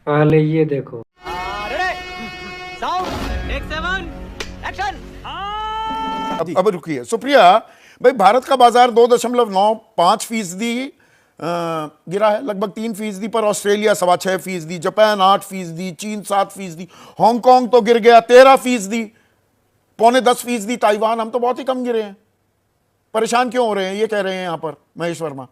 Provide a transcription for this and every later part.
हाँ ले ये देखो। अब रुकिए सुप्रिया भाई, भारत का बाजार 2.95% गिरा है, लगभग 3% पर ऑस्ट्रेलिया 6.25%, जापान 8%, चीन 7%, हांगकांग तो गिर गया 13%, 9.5% ताइवान। हम तो बहुत ही कम गिरे हैं। परेशान क्यों हो रहे हैं ये कह रहे हैं यहां पर महेश वर्मा।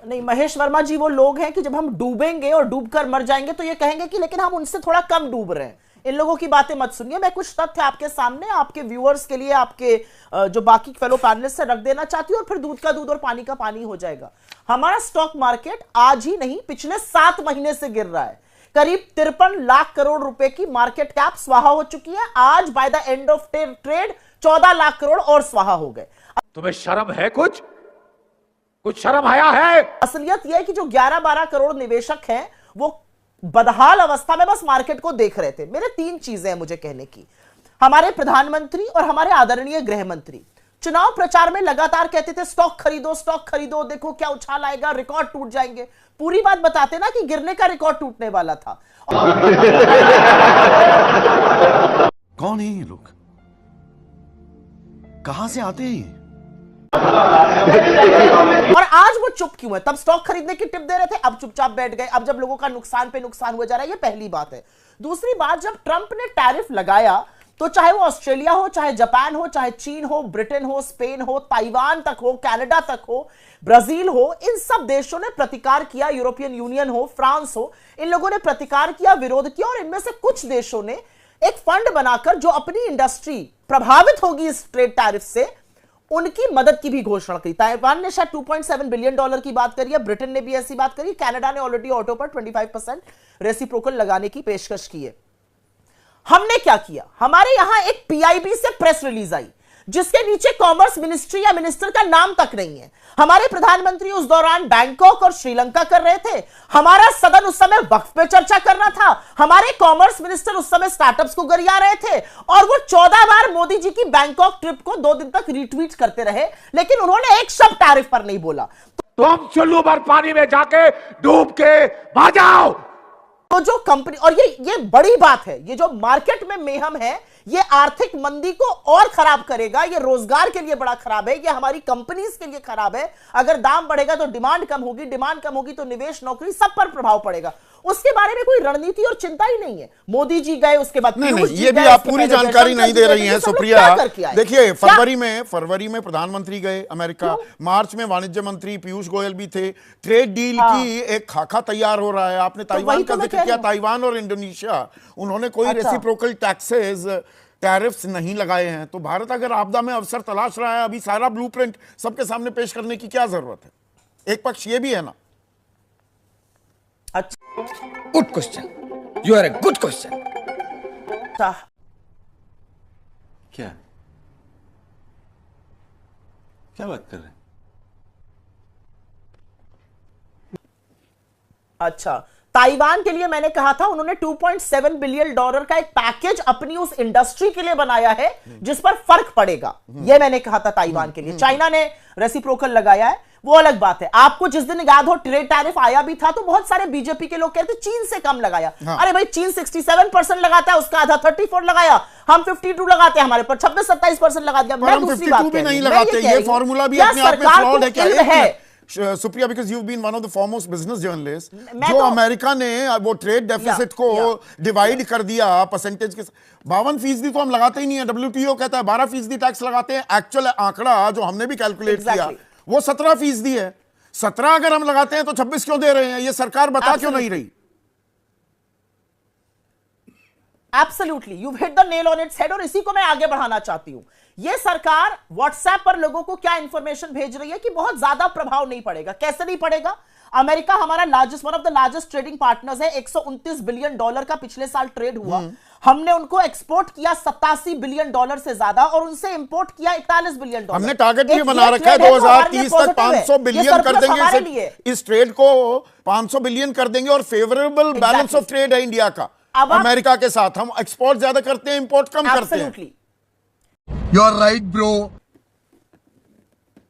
नहीं, महेश वर्मा जी वो लोग हैं कि जब हम डूबेंगे और डूबकर मर जाएंगे तो ये कहेंगे कि लेकिन हम उनसे थोड़ा कम डूब रहे हैं। इन लोगों की बातें मत सुनिए। मैं कुछ तथ्य आपके सामने, आपके व्यूअर्स के लिए, आपके जो बाकी फेलो पैनलिस्ट से रख देना चाहती हूं और फिर दूध का दूध और पानी का पानी हो जाएगा। हमारा स्टॉक मार्केट आज ही नहीं पिछले 7 महीने से गिर रहा है। करीब 53 लाख करोड़ रुपए की मार्केट कैप स्वाहा हो चुकी है। आज by the end of trade 14 lakh crore और स्वाहा हो गए। तुम्हें शर्म है? कुछ शर्म आया है? असलियत यह है कि जो 11-12 करोड़ निवेशक हैं वो बदहाल अवस्था में बस मार्केट को देख रहे थे। मेरे 3 चीजें हैं मुझे कहने की। हमारे प्रधानमंत्री और हमारे आदरणीय गृह मंत्री चुनाव प्रचार में लगातार कहते थे स्टॉक खरीदो, देखो क्या उछाल आएगा, रिकॉर्ड टूट जाएंगे। पूरी बात बताते ना कि गिरने का रिकॉर्ड टूटने वाला था। कौन है ये लोग? कहां से आते हैं? और आज वो चुप क्यों है? तब स्टॉक खरीदने की टिप दे रहे थे, अब चुपचाप बैठ गए। अब जब लोगों का नुकसान पे नुकसान हुआ जा रहा है, ये पहली बात है। दूसरी बात, जब ट्रंप ने टैरिफ लगाया तो चाहे वो ऑस्ट्रेलिया हो, चाहे जापान हो, चाहे चीन हो, ब्रिटेन हो, स्पेन हो, ताइवान तक हो, कनाडा तक हो, ब्राजील हो, इन सब देशों ने प्रतिकार किया। यूरोपियन यूनियन हो, फ्रांस हो, इन लोगों ने प्रतिकार किया, विरोध किया। और इनमें से कुछ देशों ने एक फंड बनाकर जो अपनी इंडस्ट्री प्रभावित होगी इस ट्रेड टैरिफ से, उनकी मदद की भी घोषणा की। ताइवान ने शायद $2.7 बिलियन की बात करी है, ब्रिटेन ने भी ऐसी बात करी, कनाडा ने ऑलरेडी ऑटो पर 25% रेसिप्रोकल लगाने की पेशकश की है। हमने क्या किया? हमारे यहां एक पीआईबी से प्रेस रिलीज आई जिसके नीचे कॉमर्स मिनिस्ट्री या मिनिस्टर का नाम तक नहीं है। हमारे प्रधानमंत्री उस दौरान बैंकॉक और श्रीलंका कर रहे थे। हमारा सदन उस समय वक्फ पे चर्चा कर रहा था। हमारे कॉमर्स मिनिस्टर उस समय स्टार्टअप्स को गरिया रहे थे और वो 14 बार मोदी जी की बैंकॉक ट्रिप को 2 दिन तक रीट्वीट करते रहे, लेकिन उन्होंने एक शब्द टैरिफ पर नहीं बोला। तुम चुल्लू भर पानी में जाके डूब के आ जाओ। तो जो कंपनी, और ये बड़ी बात है, ये जो मार्केट में मेहम है, ये आर्थिक मंदी को और खराब करेगा। ये रोजगार के लिए बड़ा खराब है, ये हमारी कंपनीज के लिए खराब है। अगर दाम बढ़ेगा तो डिमांड कम होगी, डिमांड कम होगी तो निवेश, नौकरी, सब पर प्रभाव पड़ेगा। उसके बारे में कोई रणनीति और चिंता ही नहीं है। मोदी जी गए, उसके बाद नहीं, ये भी आप पूरी जानकारी नहीं दे रही हैं सुप्रिया। देखिए, फरवरी में प्रधानमंत्री गए अमेरिका, मार्च में वाणिज्य मंत्री पीयूष गोयल भी थे। ट्रेड डील की एक खाका तैयार हो रहा है। आपने ताइवान का जिक्र किया, ताइवान और इंडोनेशिया, उन्होंने कोई रेसिप्रोकल टैक्सेस, टैरिफ्स नहीं लगाए हैं। तो भारत अगर आपदा में अवसर तलाश रहा है, अभी सारा ब्लूप्रिंट सबके सामने पेश करने की क्या जरूरत है? एक पक्ष ये भी है ना। Good question, you are a good question. क्या क्या बात कर रहे हैं? अच्छा, ताइवान के लिए मैंने कहा था उन्होंने $2.7 बिलियन का एक पैकेज अपनी उस इंडस्ट्री के लिए बनाया है जिस पर फर्क पड़ेगा, ये मैंने कहा था ताइवान के लिए। चाइना ने रेसिप्रोकल लगाया है, वो अलग बात है। आपको जिस दिन याद हो ट्रेड टैरिफ आया भी था तो बहुत सारे बीजेपी के लोग कहते चीन से कम लगाया। हाँ। अरे भाई, चीन 67% लगाता है, उसका आधा 34 लगाया, हम 52 लगाते हैं, हमारे पर 26-27% लगा दिया। मैं दूसरी बात भी नहीं लगाते, ये फॉर्मूला भी अपने आप में फ्लॉड है। क्या है Supriya, because you been one of the foremost business journalist, जो अमेरिका ने वो ट्रेड डेफिसिट को डिवाइड कर दिया परसेंटेज के 52% तो हम लगाते ही नहीं है। WTO कहता है 12% टैक्स लगाते हैं। एक्चुअल आंकड़ा जो हमने भी कैलकुलेट किया वो 17% है। 17 अगर हम लगाते हैं तो 26 क्यों दे रहे हैं? ये सरकार बता क्यों नहीं रही? Absolutely, you hit the nail on its head. और इसी को मैं आगे बढ़ाना चाहती हूं। ये सरकार व्हाट्सएप पर लोगों को क्या इंफॉर्मेशन भेज रही है कि बहुत ज्यादा प्रभाव नहीं पड़ेगा। कैसे नहीं पड़ेगा? अमेरिका हमारा largest, one of the largest trading partners है। $129 बिलियन का पिछले साल ट्रेड हुआ। हमने उनको एक्सपोर्ट किया $87 बिलियन से ज्यादा और उनसे इंपोर्ट किया $41 बिलियन। हमने टारगेट भी बना रखा है 2030 तक 500 बिलियन कर देंगे इस ट्रेड को, 500 बिलियन कर देंगे। और फेवरेबल बैलेंस ऑफ ट्रेड है इंडिया का अमेरिका के साथ। हम एक्सपोर्ट ज्यादा करते हैं, इंपोर्ट कम करते हैं। You are right bro.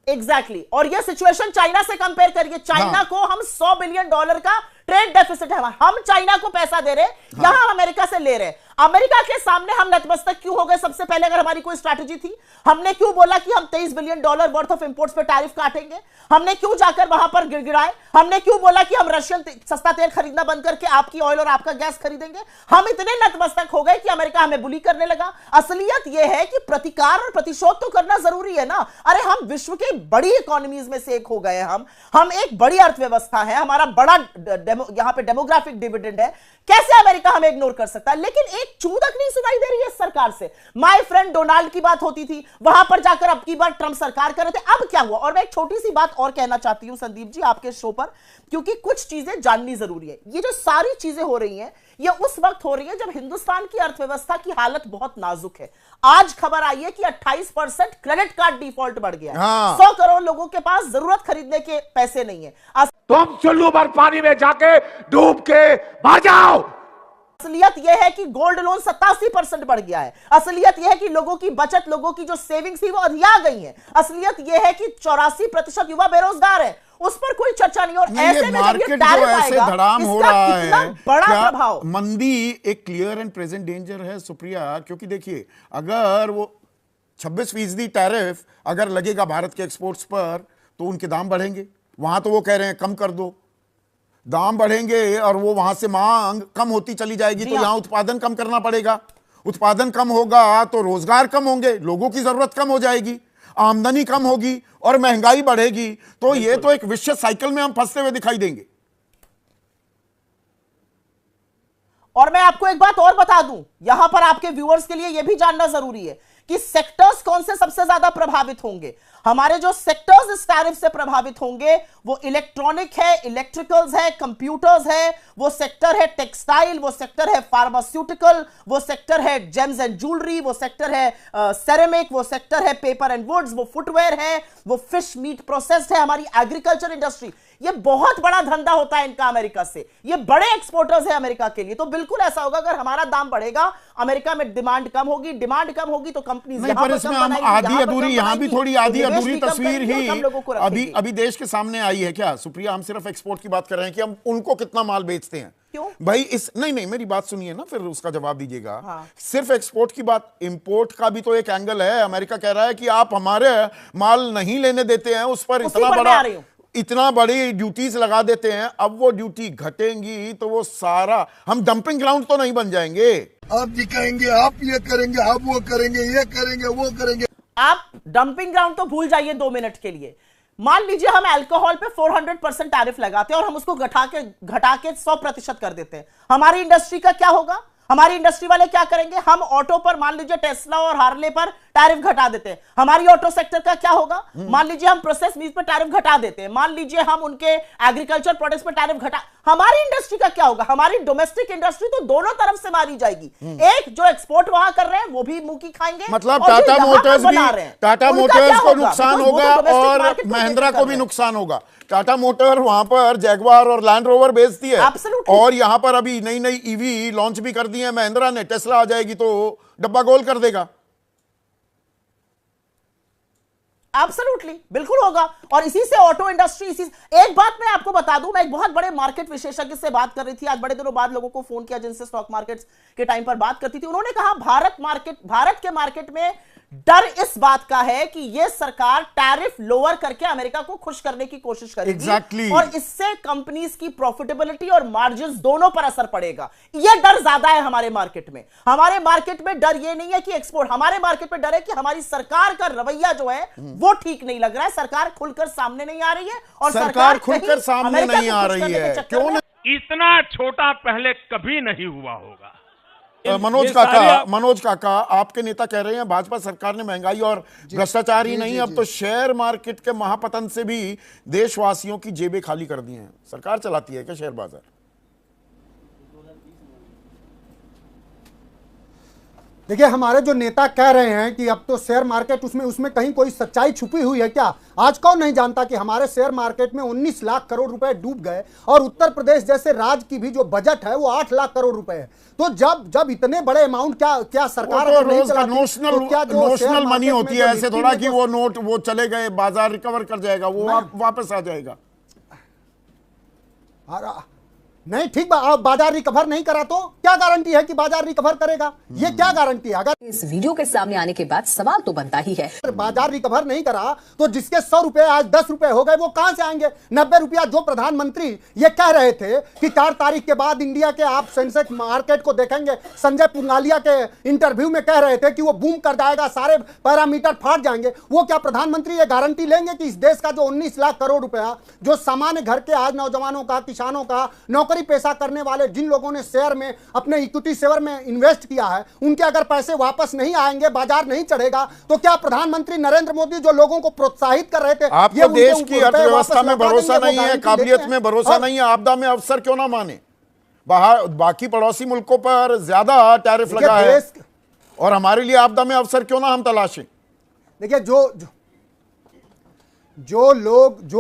Exactly और ये सिचुएशन चाइना से कंपेयर करिए। चाइना को हम $100 बिलियन का ट्रेड डेफिसिट है, हम चाइना को पैसा दे रहे हैं, यहां हम अमेरिका से ले रहे हैं। अमेरिका के सामने हम नतमस्तक क्यों हो गए? सबसे पहले अगर हमारी कोई स्ट्रैटेजी थी, हमने क्यों बोला कि हम $23 बिलियन वर्थ ऑफ इंपोर्ट्स पे टैरिफ काटेंगे? हमने क्यों जाकर वहां पर गिड़गिड़ाए? हमने क्यों बोला कि हम रशियन सस्ता तेल खरीदना बंद करके आपकी ऑयल और आपका गैस खरीदेंगे? हम इतने नतमस्तक हो गए कि अमेरिका हमें बुली करने लगा। असलियत यह है कि प्रतिकार और प्रतिशोध तो करना जरूरी है ना। अरे हम विश्व की बड़ी इकोनॉमीज में से एक हो गए, हम एक बड़ी अर्थव्यवस्था है, हमारा बड़ा यहां पे डेमोग्राफिक डिविडेंड है, कैसे अमेरिका हमें इग्नोर कर सकता है? लेकिन एक चूदक नहीं सुनाई दे रही है सरकार से। माय फ्रेंड डोनाल्ड की बात होती थी, वहां पर जाकर अब की बार ट्रंप सरकार कर रहे थे, अब क्या हुआ? और मैं एक छोटी सी बात और कहना चाहती हूं संदीप जी आपके शो पर, क्योंकि कुछ चीजें जाननी जरूरी है। ये जो सारी चीजें हो रही हैं, ये उस वक्त हो रही है जब हिंदुस्तान की अर्थव्यवस्था की हालत बहुत नाजुक है। आज खबर आई है कि 28% क्रेडिट कार्ड डिफॉल्ट बढ़ गया है। 100 करोड़ लोगों के पास जरूरत खरीदने के पैसे नहीं है। तुम चुल्लू भर पानी में जाके डूब के मर जाओ। असलियत यह है कि गोल्ड लोन 87% बढ़ गया है। असलियत यह है कि लोगों की बचत, लोगों की जो सेविंग्स थी वो अधिया गई है। असलियत यह है कि 84% युवा बेरोजगार है, उस पर कोई चर्चा नहीं। और ऐसे में जब ये टैरिफ आएगा, धड़ाम हो इसका रहा कितना है, बड़ा क्या प्रभाव? मंदी एक क्लियर एंड प्रेजेंट डेंजर है सुप्रिया, क्योंकि देखिए अगर वो 26% टैरिफ अगर लगेगा भारत के एक्सपोर्ट्स पर तो उनके दाम बढ़ेंगे। वहां तो वो कह रहे हैं कम कर दो, दाम बढ़ेंगे और वो वहां से मांग कम होती चली जाएगी, तो यहां उत्पादन कम करना पड़ेगा। उत्पादन कम होगा तो रोजगार कम होंगे, लोगों की जरूरत कम हो जाएगी, आमदनी कम होगी और महंगाई बढ़ेगी। तो ये तो एक विशेष साइकिल में हम फंसते हुए दिखाई देंगे। और मैं आपको एक बात और बता दूं, यहां पर आपके व्यूअर्स के लिए यह भी जानना जरूरी है कि सेक्टर्स कौन से सबसे ज्यादा प्रभावित होंगे। हमारे जो सेक्टर्स इस टैरिफ से प्रभावित होंगे वो इलेक्ट्रॉनिक है, इलेक्ट्रिकल्स है, कंप्यूटर्स है, वो सेक्टर है टेक्सटाइल, वो सेक्टर है फार्मास्यूटिकल, वो सेक्टर है जेम्स एंड ज्वेलरी, वो सेक्टर है सेरेमिक, वो सेक्टर है पेपर एंड वुड्स, वो फुटवेयर है, वो फिश मीट प्रोसेस्ड है, हमारी एग्रीकल्चर इंडस्ट्री। ये बहुत बड़ा धंधा होता है इनका अमेरिका से, ये बड़े एक्सपोर्टर्स है अमेरिका के लिए। तो बिल्कुल ऐसा होगा, अगर हमारा दाम बढ़ेगा अमेरिका में डिमांड कम होगी, डिमांड कम होगी तो कंपनीज नहीं, पर इसमें हम आधी अधूरी, यहां भी थोड़ी आधी अधूरी तस्वीर ही अभी देश के सामने आई है क्या सुप्रिया? हम सिर्फ एक्सपोर्ट की बात कर रहे हैं कि हम उनको कितना माल बेचते हैं। क्यों भाई? इस नहीं मेरी बात सुनिए ना, फिर उसका जवाब दीजिएगा। सिर्फ एक्सपोर्ट की बात, इंपोर्ट का भी तो एक एंगल है। अमेरिका कह रहा है कि आप हमारे माल नहीं लेने देते हैं, उस पर इतना बड़ी ड्यूटीज लगा देते हैं। अब वो ड्यूटी घटेंगी तो वो सारा, हम डंपिंग ग्राउंड तो नहीं बन जाएंगे। आप दिखाएंगे, आप ये करेंगे, आप वो करेंगे, ये करेंगे, वो करेंगे। आप डंपिंग ग्राउंड तो भूल जाइए 2 मिनट के लिए। मान लीजिए हम अल्कोहल पे 400% टैरिफ लगाते हैं और हम उसको घटा के 100% कर देते हैं, हमारी इंडस्ट्री का क्या होगा? हमारी इंडस्ट्री वाले क्या करेंगे? हम ऑटो पर मान लीजिए टेस्ला और हार्ले पर टैरिफ घटा देते हैं, हमारी ऑटो सेक्टर का क्या होगा? मान लीजिए हम प्रोसेस मीट पर टैरिफ घटा देते हैं, मान लीजिए हम उनके एग्रीकल्चर प्रोडक्ट्स पर टैरिफ घटा, हमारी इंडस्ट्री का क्या होगा? हमारी डोमेस्टिक इंडस्ट्री तो दोनों तरफ से मारी जाएगी। एक जो एक्सपोर्ट वहां कर रहे हैं वो भी मुंह की खाएंगे, मतलब टाटा मोटर्स को नुकसान होगा और महिंद्रा को भी नुकसान होगा। टाटा मोटर वहां पर जैगवार और लैंड रोवर बेचती है, और यहां पर अभी नई नई ईवी लॉन्च भी कर दी है महिंद्रा ने। टेस्ला आ जाएगी तो डब्बा गोल कर देगा। एब्सोल्युटली, बिल्कुल होगा। और इसी से ऑटो इंडस्ट्री, एक बात मैं आपको बता दूं, मैं एक बहुत बड़े मार्केट विशेषज्ञ से बात कर रही थी, आज बड़े दिनों बाद लोगों को फोन किया जिनसे स्टॉक मार्केट्स के टाइम पर बात करती थी। उन्होंने कहा भारत के मार्केट में डर इस बात का है कि यह सरकार टैरिफ लोअर करके अमेरिका को खुश करने की कोशिश करेगी, और इससे कंपनीज की प्रॉफिटेबिलिटी और मार्जिन्स दोनों पर असर पड़ेगा। यह डर ज्यादा है हमारे मार्केट में। हमारे मार्केट में डर यह नहीं है कि एक्सपोर्ट, हमारे मार्केट में डर है कि हमारी सरकार का रवैया जो है वो ठीक नहीं लग रहा है। सरकार खुलकर सामने नहीं आ रही है, और सरकार खुलकर सामने नहीं आ रही है। क्यों? इतना छोटा पहले कभी नहीं हुआ होगा। मनोज काका, आपके नेता कह रहे हैं भाजपा सरकार ने महंगाई और भ्रष्टाचार ही नहीं, अब तो शेयर मार्केट के महापतन से भी देशवासियों की जेबें खाली कर दी हैं। सरकार चलाती है क्या शेयर बाजार? देखिए, हमारे जो नेता कह रहे हैं कि अब तो शेयर मार्केट उसमें कहीं कोई सच्चाई छुपी हुई है क्या? आज कौन नहीं जानता कि हमारे शेयर मार्केट में 19 लाख करोड़ रुपए डूब गए और उत्तर प्रदेश जैसे राज्य की भी जो बजट है वो 8 लाख करोड़ रुपए है। तो जब इतने बड़े अमाउंट क्या सरकार तो रोज का नोशनल मनी होती है, ऐसे थोड़ा कि वो नोट वो चले गए, बाजार रिकवर कर जाएगा, वो वापस आ जाएगा। नहीं, ठीक, बाजार रिकवर नहीं करा तो क्या गारंटी है कि बाजार रिकवर करेगा? ये क्या गारंटी है? अगर इस वीडियो के सामने आने के बाद सवाल तो बनता ही है, बाजार रिकवर नहीं करा तो जिसके 100 रुपए आज 10 रुपए हो गए वो कहां से आएंगे? 90 रुपया जो प्रधानमंत्री ये कह रहे थे कि 4 तारीख के बाद इंडिया के आप सेंसेक्स मार्केट को देखेंगे, संजय पुंगालिया के इंटरव्यू में कह रहे थे कि वो बूम कर जाएगा, सारे पैरामीटर फाट जाएंगे। वो क्या प्रधानमंत्री ये गारंटी लेंगे कि इस देश का जो 19 लाख करोड़ रुपया जो सामान्य घर के आज नौजवानों का, किसानों का, नौकरी पैसा करने वाले, जिन लोगों ने शेयर में अपने इक्विटी शेयर में इन्वेस्ट किया है, उनके अगर पैसे वापस नहीं आएंगे, बाजार नहीं चढ़ेगा, तो क्या प्रधानमंत्री नरेंद्र मोदी जो लोगों को प्रोत्साहित कर रहे थे, आपको देश की अर्थव्यवस्था में भरोसा नहीं है, काबिलियत में भरोसा नहीं है, आपदा में अवसर क्यों ना माने? बाकी पड़ोसी मुल्कों पर ज्यादा टैरिफ लगा है और हमारे लिए आपदा में अवसर क्यों ना हम तलाशें? देखिए, जो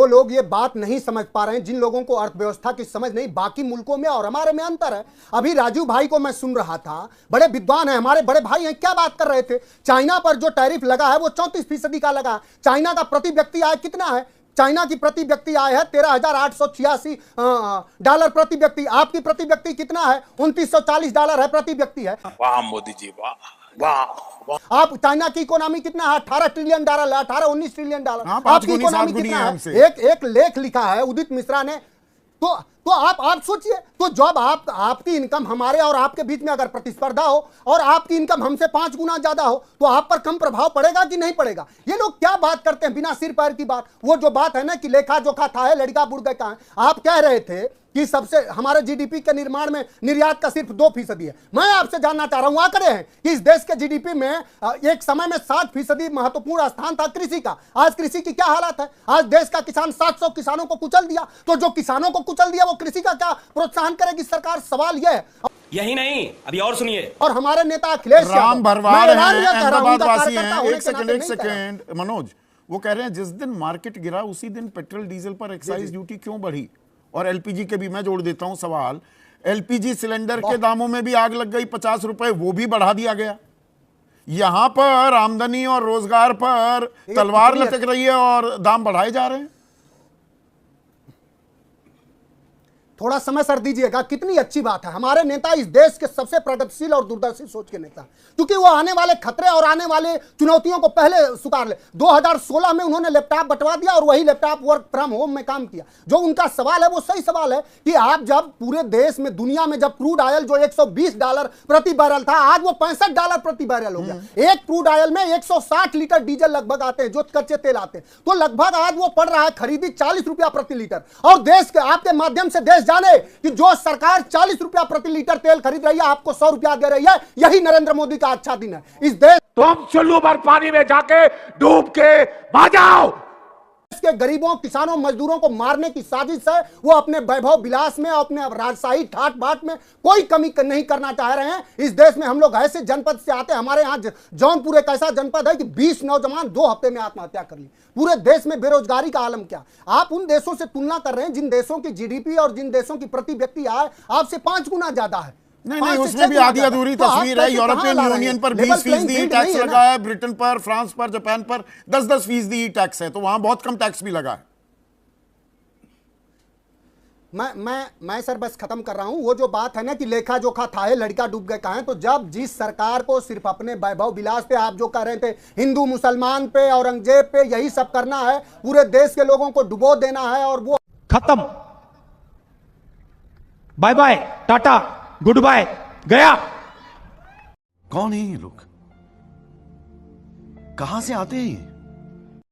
लोग ये बात नहीं समझ पा रहे हैं, जिन लोगों को अर्थव्यवस्था की समझ नहीं, बाकी मुल्कों में और हमारे में अंतर है। अभी राजीव भाई को मैं सुन रहा था, बड़े विद्वान हैं, हमारे बड़े भाई हैं, क्या बात कर रहे थे? चाइना पर जो टैरिफ लगा है वो 34% का लगा। चाइना का प्रति व्यक्ति आय कितना है? चाइना की प्रति व्यक्ति आय है $13,886 प्रति व्यक्ति। आपकी प्रति व्यक्ति कितना है? $2940 है प्रति व्यक्ति है। वाह मोदी जी, वाह वाह। आप चाइना की इकोनॉमी कितना है? $18 ट्रिलियन, 18-19 ट्रिलियन। आपकी इकोनॉमी कितना है? एक लेख लिखा है उदित मिश्रा ने। तो आप सोचिए, तो जब आपकी इनकम हमारे और आपके बीच में अगर प्रतिस्पर्धा हो और आपकी इनकम हमसे 5 गुना ज्यादा हो तो आप पर कम प्रभाव पड़ेगा कि नहीं पड़ेगा? ये लोग क्या बात करते हैं बिना सिर पैर की बात। वो जो बात है ना कि लेखा जोखा था है, लड़का बुड़ गए कहां। आप कह रहे थे कि सबसे हमारे जीडीपी के निर्माण में निर्यात का सिर्फ 2% है। मैं आपसे जानना चाह रहा हूं, आंकड़े हैं कि इस देश के जीडीपी में एक समय में 60% महत्वपूर्ण स्थान था कृषि का। आज कृषि की क्या हालत है? आज देश का किसान 700 किसानों को कुचल दिया। तो जो किसानों को कुचल दिया वो कृषि का क्या प्रोत्साहन करेगी सरकार? सवाल यह है। यही नहीं, अभी और सुनिए। और हमारे नेता अखिलेश राम भरवाड़ हैं, अहमदाबाद वासी हैं। एक सेकंड मनोज, वो कह रहे हैं जिस दिन मार्केट गिरा उसी दिन पेट्रोल डीजल पर एक्साइज ड्यूटी क्यों बढ़ी? और एलपीजी के भी मैं जोड़ देता हूं सवाल। एलपीजी सिलेंडर के दामों में भी आग लग गई, 50 रुपए वो भी बढ़ा दिया गया। यहां पर आमदनी और रोजगार पर तलवार लटक रही है और दाम बढ़ाए जा रहे हैं। थोड़ा समय सर दीजिएगा, कितनी अच्छी बात है। हमारे नेता इस देश के सबसे प्रगतिशील और दूरदर्शी सोच के नेता, क्योंकि वो आने वाले खतरे और आने वाले चुनौतियों को पहले स्वीकार ले। 2016 में उन्होंने लैपटॉप बंटवा दिया और वही लैपटॉप वर्क फ्रॉम होम में काम किया। जो उनका सवाल है वो सही सवाल है कि आप जब पूरे देश में, दुनिया में, जब क्रूड ऑयल जो $120 प्रति बैरल था, आज वो $65 प्रति बैरल हो गया। एक क्रूड ऑयल में 160 लीटर डीजल लगभग आते हैं, जो कच्चे तेल आते हैं। तो लगभग आज वो पड़ रहा है खरीदी 40 रुपया प्रति लीटर। और देश के आपके माध्यम से देश जाने कि जो सरकार 40 रुपया प्रति लीटर तेल खरीद रही है, आपको 100 रुपया दे रही है, यही नरेंद्र मोदी का अच्छा दिन है इस देश। तुम चुल्लू भर पानी में जाके डूब के आ जाओ। के गरीबों, किसानों, मजदूरों को मारने की साजिश है। वो अपने वैभव विलास में, अपने राजशाही ठाट बाट में कोई कमी नहीं करना चाह रहे हैं। इस देश में हम लोग ऐसे जनपद से आते हैं, हमारे यहाँ जौनपुर एक ऐसा जनपद है कि 20 नौजवान 2 हफ्ते में आत्महत्या कर ली। पूरे देश में बेरोजगारी का आलम क्या। आप उन देशों से तुलना कर रहे हैं जिन देशों की जीडीपी और जिन देशों की प्रति व्यक्ति आय आपसे 5 गुना ज्यादा है। नहीं, उसमें भी आधी अधूरी तस्वीर है। यूरोपियन यूनियन पर 20% टैक्स लगा है, ब्रिटेन पर, फ्रांस पर, जापान पर 10% टैक्स है, तो वहां बहुत कम टैक्स भी लगा है। मैं सर बस खत्म कर रहा हूं। वो जो बात है ना कि लेखा जोखा था है, लड़का डूब गए कहां। तो जब जिस सरकार को सिर्फ अपने वैभव विलास पे, आप जो कह रहे थे हिंदू मुसलमान पे, औरंगजेब पे, यही सब करना है, पूरे देश के लोगों को डुबो देना है, और वो खत्म, bye bye, ta ta, goodbye, गया। कौन है ये लोग? कहां से आते हैं?